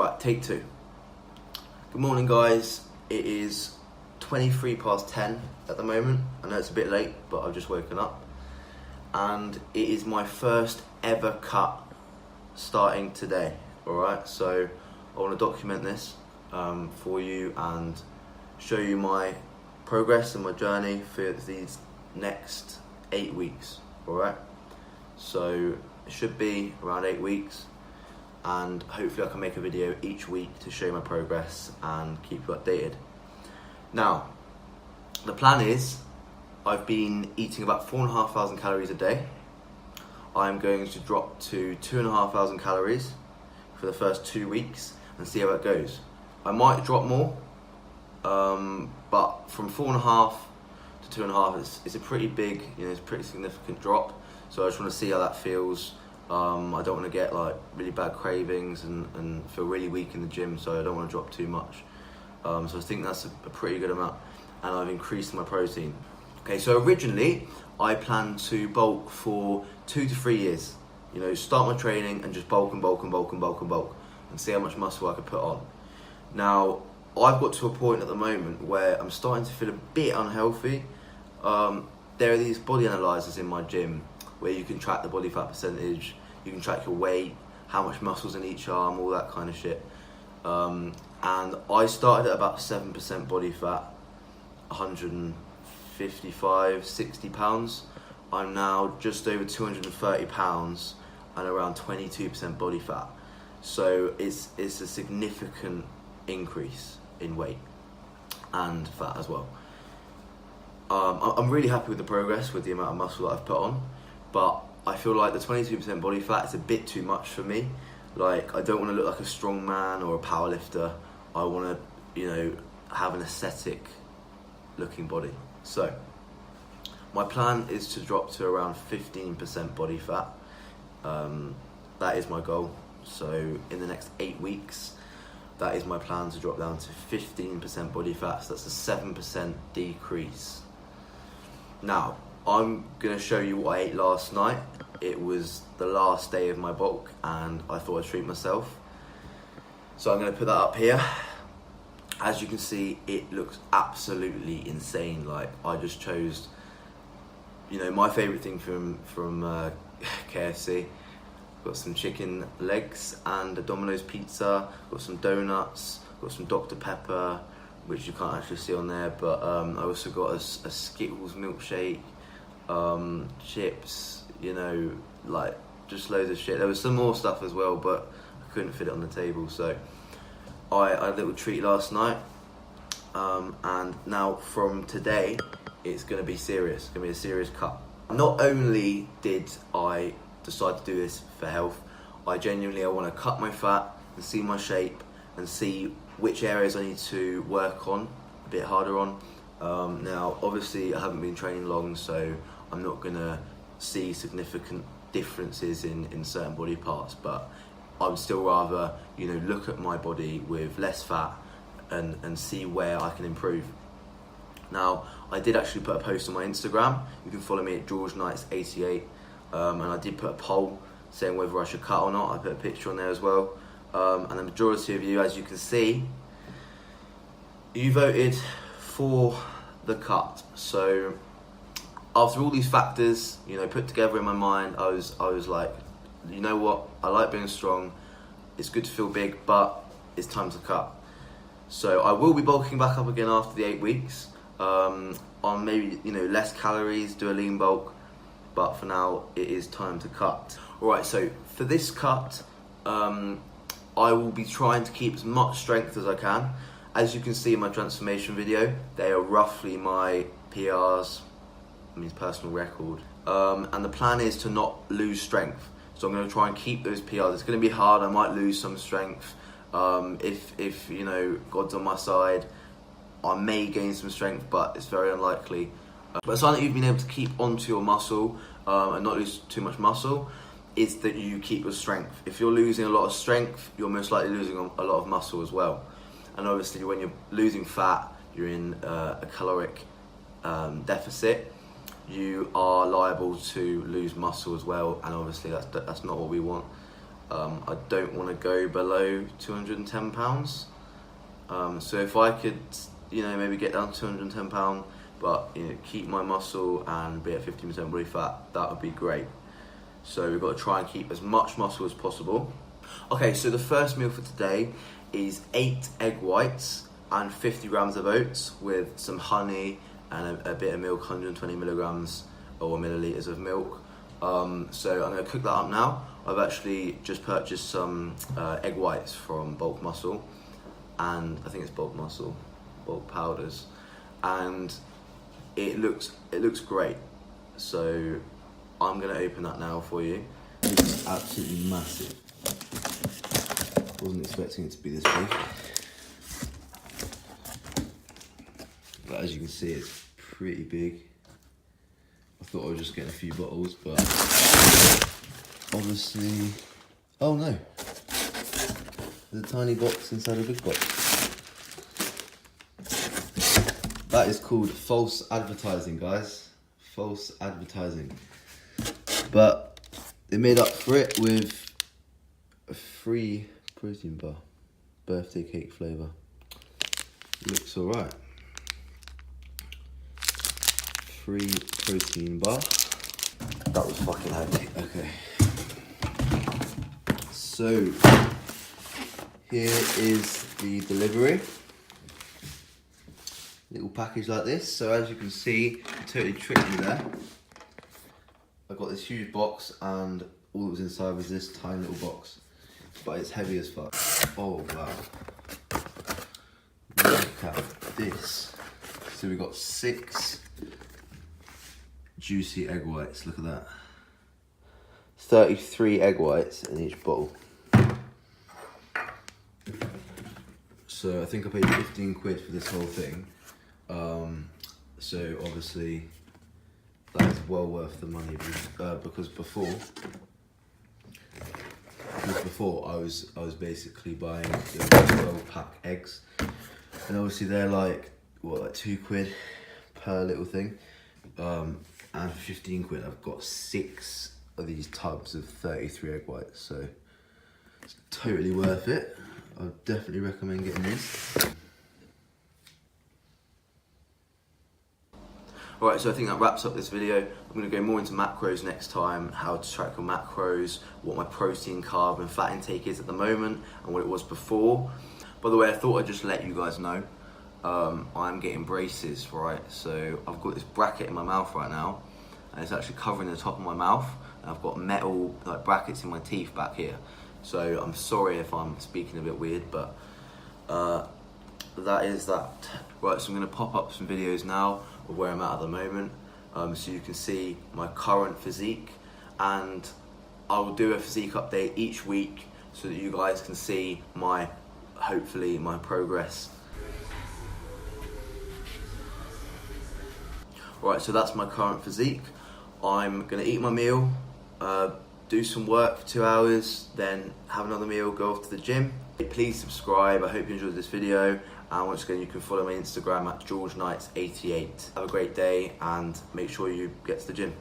Right, take two. Good morning, guys. It is 23 past 10 at the moment. I know it's a bit late, but I've just woken up. And it is my first ever cut starting today. Alright, so I want to document this for you and show you my progress and my journey for these next 8 weeks. Alright, so it should be around 8 weeks. And hopefully I can make a video each week to show my progress and keep you updated. Now, the plan is, I've been eating about 4,500 calories a day. I'm going to drop to 2,500 calories for the first 2 weeks and see how it goes. I might drop more, but from 4.5 to 2.5, it's a pretty big, it's a pretty significant drop. So I just want to see how that feels. I don't want to get like really bad cravings and feel really weak in the gym, so I don't want to drop too much. So I think that's a pretty good amount, and I've increased my protein. Okay, so originally I planned to bulk for 2 to 3 years. Start my training and just bulk and bulk and bulk and bulk and bulk and see how much muscle I could put on. Now, I've got to a point at the moment where I'm starting to feel a bit unhealthy. There are these body analyzers in my gym where you can track the body fat percentage, you can track your weight, how much muscle's in each arm, all that kind of shit. And I started at about 7% body fat, 155, 60 pounds. I'm now just over 230 pounds and around 22% body fat. So it's a significant increase in weight and fat as well. I'm really happy with the progress, with the amount of muscle that I've put on. But I feel like the 22% body fat is a bit too much for me. Like, I don't want to look like a strong man or a power lifter. I want to, have an aesthetic looking body. So, my plan is to drop to around 15% body fat. That is my goal. So, in the next 8 weeks, that is my plan, to drop down to 15% body fat. So that's a 7% decrease. Now, I'm going to show you what I ate last night. It was the last day of my bulk and I thought I'd treat myself. So I'm going to put that up here. As you can see, it looks absolutely insane. Like, I just chose, my favourite thing from KFC. Got some chicken legs and a Domino's pizza. Got some donuts. Got some Dr. Pepper, which you can't actually see on there. But I also got a Skittles milkshake. Chips, like just loads of shit. There was some more stuff as well, but I couldn't fit it on the table, so I had a little treat last night, and now from today it's going to be serious. It's going to be a serious cut. Not only did I decide to do this for health, I want to cut my fat and see my shape and see which areas I need to work on a bit harder on. Now, obviously, I haven't been training long, so I'm not going to see significant differences in certain body parts, but I would still rather, look at my body with less fat and see where I can improve. Now, I did actually put a post on my Instagram. You can follow me at GeorgeKnights88, and I did put a poll saying whether I should cut or not. I put a picture on there as well, and the majority of you, as you can see, you voted for the cut. So after all these factors, put together in my mind, I was like, you know what? I like being strong. It's good to feel big, but it's time to cut. So I will be bulking back up again after the 8 weeks, on maybe less calories, do a lean bulk. But for now, it is time to cut. All right. So for this cut, I will be trying to keep as much strength as I can. As you can see in my transformation video, they are roughly my PRs, means personal record. And the plan is to not lose strength. So I'm going to try and keep those PRs. It's going to be hard. I might lose some strength. If God's on my side, I may gain some strength, but it's very unlikely. But something you've been able to keep onto your muscle and not lose too much muscle is that you keep your strength. If you're losing a lot of strength, you're most likely losing a lot of muscle as well. And obviously, when you're losing fat, you're in a caloric deficit. You are liable to lose muscle as well, and obviously that's not what we want. I don't want to go below 210 pounds. So if I could, maybe get down to 210 pound, but keep my muscle and be at 15% body fat, that would be great. So we've got to try and keep as much muscle as possible. Okay, so the first meal for today is 8 egg whites and 50 grams of oats with some honey and a bit of milk, 120 milligrams or milliliters of milk. So I'm going to cook that up now. I've actually just purchased some egg whites from Bulk Muscle, and I think it's Bulk Muscle, Bulk Powders, and it looks great. So I'm going to open that now for you. It's absolutely massive. Wasn't expecting it to be this big, but as you can see, it's pretty big. I thought I was just getting a few bottles, but obviously, oh no, there's a tiny box inside a big box. That is called false advertising, guys. False advertising. But they made up for it with a free protein bar, birthday cake flavour. Looks alright. Free protein bar. That was fucking heavy. Okay. So here is the delivery. Little package like this. So as you can see, it totally tricked me there. I got this huge box and all that was inside was this tiny little box. But it's heavy as fuck. Oh wow. Look at this. So we got 6 juicy egg whites, look at that. 33 egg whites in each bowl. So I think I paid 15 quid for this whole thing. So obviously that is well worth the money, because before I was basically buying the 12 pack eggs, and obviously they're like 2 quid per little thing, and for 15 quid I've got 6 of these tubs of 33 egg whites, so it's totally worth it. I would definitely recommend getting this. Alright, so I think that wraps up this video. I'm going to go more into macros next time, how to track your macros, what my protein, carb and fat intake is at the moment and what it was before. By the way, I thought I'd just let you guys know, I'm getting braces, right? So I've got this bracket in my mouth right now and it's actually covering the top of my mouth, and I've got metal brackets in my teeth back here. So I'm sorry if I'm speaking a bit weird, but that is that. Right, so I'm going to pop up some videos now of where I'm at the moment, so you can see my current physique, and I will do a physique update each week so that you guys can see hopefully my progress. Right, so that's my current physique. I'm going to eat my meal, do some work for 2 hours, then have another meal, go off to the gym. Please subscribe. I hope you enjoyed this video, and once again you can follow my Instagram at GeorgeKnights88. Have a great day and make sure you get to the gym.